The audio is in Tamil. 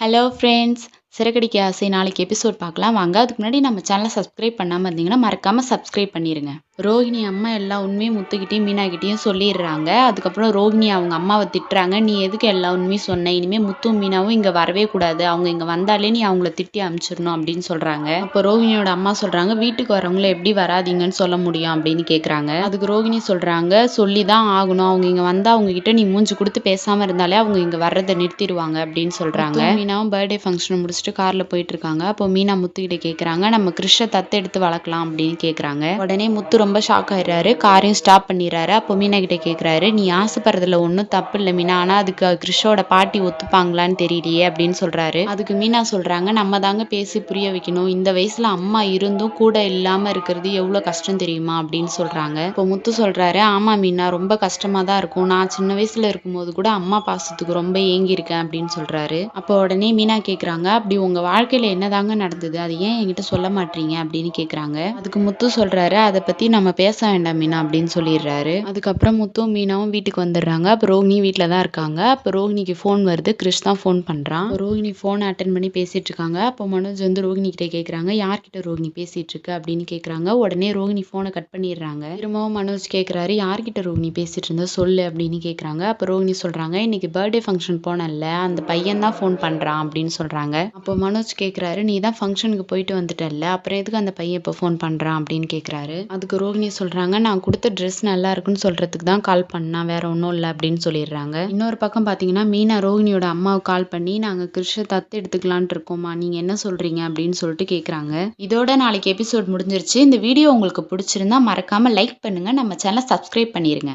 Hello friends. சிறகடிக்க ஆசை நாளைக்கு எபிசோட் பார்க்கலாம் வாங்க. அதுக்கு முன்னாடி நம்ம சேனலை சப்ஸ்கிரைப் பண்ணாமல் இருந்தீங்கன்னா மறக்காமல் சப்ஸ்கிரைப் பண்ணிடுங்க. ரோஹிணி அம்மா எல்லா உண்மையும் முத்துக்கிட்டையும் மீனாக்கிட்டையும் சொல்லிடுறாங்க. அதுக்கப்புறம் ரோஹிணி அவங்க அம்மாவை திட்டுறாங்க. நீ எதுக்கு எல்லா உண்மையும் சொன்ன? இனிமேல் முத்தும் மீனாவும் இங்கே வரவே கூடாது. அவங்க இங்கே வந்தாலே நீ அவங்கள திட்டி அனுப்பிச்சிடணும் அப்படின்னு சொல்கிறாங்க. அப்போ ரோஹிணியோட அம்மா சொல்கிறாங்க, வீட்டுக்கு வரவங்கள எப்படி வராதீங்கன்னு சொல்ல முடியும் அப்படின்னு கேட்குறாங்க. அதுக்கு ரோஹிணி சொல்கிறாங்க, சொல்லி தான் ஆகணும். அவங்க இங்கே வந்தால் அவங்ககிட்ட நீ மூஞ்சி கொடுத்து பேசாமல் இருந்தாலே அவங்க இங்கே வர்றதை நிறுத்திடுவாங்க அப்படின்னு சொல்கிறாங்க. மீனாவும் பர்த்டே ஃபங்க்ஷனை முடிச்சுட்டு காரில் போயிட்டு இருக்காங்க. அப்போ மீனா முத்துக்கிட்ட கேட்குறாங்க, நம்ம கிறிஷை தத்தெடுத்து வளர்க்கலாம் அப்படின்னு கேட்குறாங்க. உடனே முத்து ரொம்ப ஷாக் ஆயிடுறாரு. காரையும் ஸ்டாப் பண்ணிடுறாரு. அப்போ மீனா கிட்ட கேட்குறாரு, நீ ஆசைப்படுறதுல ஒன்றும் தப்பு இல்லை மீனா, ஆனால் அதுக்கு கிறிஷோட பாட்டி ஒத்துப்பாங்களான்னு தெரியலையே அப்படின்னு சொல்றாரு. அதுக்கு மீனா சொல்றாங்க, நம்ம தாங்க பேசி புரிய வைக்கணும். இந்த வயசுல அம்மா இருந்தும் கூட இல்லாம இருக்கிறது எவ்வளவு கஷ்டம் தெரியுமா அப்படின்னு சொல்றாங்க. இப்போ முத்து சொல்றாரு, ஆமா மீனா, ரொம்ப கஷ்டமா தான் இருக்கும். நான் சின்ன வயசுல இருக்கும்போது கூட அம்மா பாசத்துக்கு ரொம்ப ஏங்கி இருக்கேன் அப்படின்னு சொல்றாரு. அப்போ உடனே மீனா கேட்குறாங்க, அப்படி உங்க வாழ்க்கையில என்னதாங்க நடந்தது, அது ஏன் என்கிட்ட சொல்ல மாட்டீங்க அப்படின்னு கேட்குறாங்க. அதுக்கு முத்து சொல்றாரு, அதை பத்தி நம்ம பேச வேண்டாம் மீனா அப்படின்னு சொல்லிடுறாரு. அதுக்கப்புறம் முத்தும் மீனாவும் வீட்டுக்கு வந்துடுறாங்க. அப்போ ரோஹிணி வீட்டில் தான் இருக்காங்க. அப்போ ரோஹிணிக்கு ஃபோன் வருது. கிறிஷ் தான் ஃபோன் பண்றான். ரோஹிணி ஃபோனை அட்டன் பண்ணி பேசிட்டு இருக்காங்க. அப்போ மனோஜ் வந்து ரோஹிணி கிட்ட கேட்குறாங்க, யார்கிட்ட ரோஹிணி பேசிட்டு இருக்கு அப்படின்னு கேட்குறாங்க. உடனே ரோஹிணி ஃபோனை கட் பண்ணிடுறாங்க. திரும்பவும் மனோஜ் கேட்குறாரு, யார்கிட்ட ரோஹிணி பேசிட்டு இருந்தா சொல்லு அப்படின்னு கேட்குறாங்க. அப்போ ரோஹிணி சொல்றாங்க, இன்னைக்கு பர்த்டே ஃபங்க்ஷன் போனல, அந்த பையன் தான் ஃபோன் பண்றான் அப்படின்னு சொல்றாங்க. அப்போ மனோஜ் கேட்குறாரு, நீ தான் ஃபங்க்ஷனுக்கு போயிட்டு வந்துட்டல்ல, அப்புறம் எதுக்கு அந்த பையன் இப்போ ஃபோன் பண்றான் அப்படின்னு கேட்குறாரு. அதுக்கு ரோஹிணி சொல்றாங்க, நான் கொடுத்த ட்ரெஸ் நல்லா இருக்குன்னு சொல்றதுக்கு தான் கால் பண்ணா, வேற ஒன்றும் இல்லை அப்படின்னு சொல்லிடுறாங்க. இன்னொரு பக்கம் பார்த்தீங்கன்னா, மீனா ரோஹிணியோட அம்மாவுக்கு கால் பண்ணி, நாங்கள் கிறிஷை தத்து எடுத்துக்கலான்ட்டு இருக்கோமா, நீங்க என்ன சொல்றீங்க அப்படின்னு சொல்லிட்டு கேட்குறாங்க. இதோட நாளைக்கு எபிசோட் முடிஞ்சிருச்சு. இந்த வீடியோ உங்களுக்கு பிடிச்சிருந்தா மறக்காம லைக் பண்ணுங்க, நம்ம சேனலை சப்ஸ்கிரைப் பண்ணிருங்க.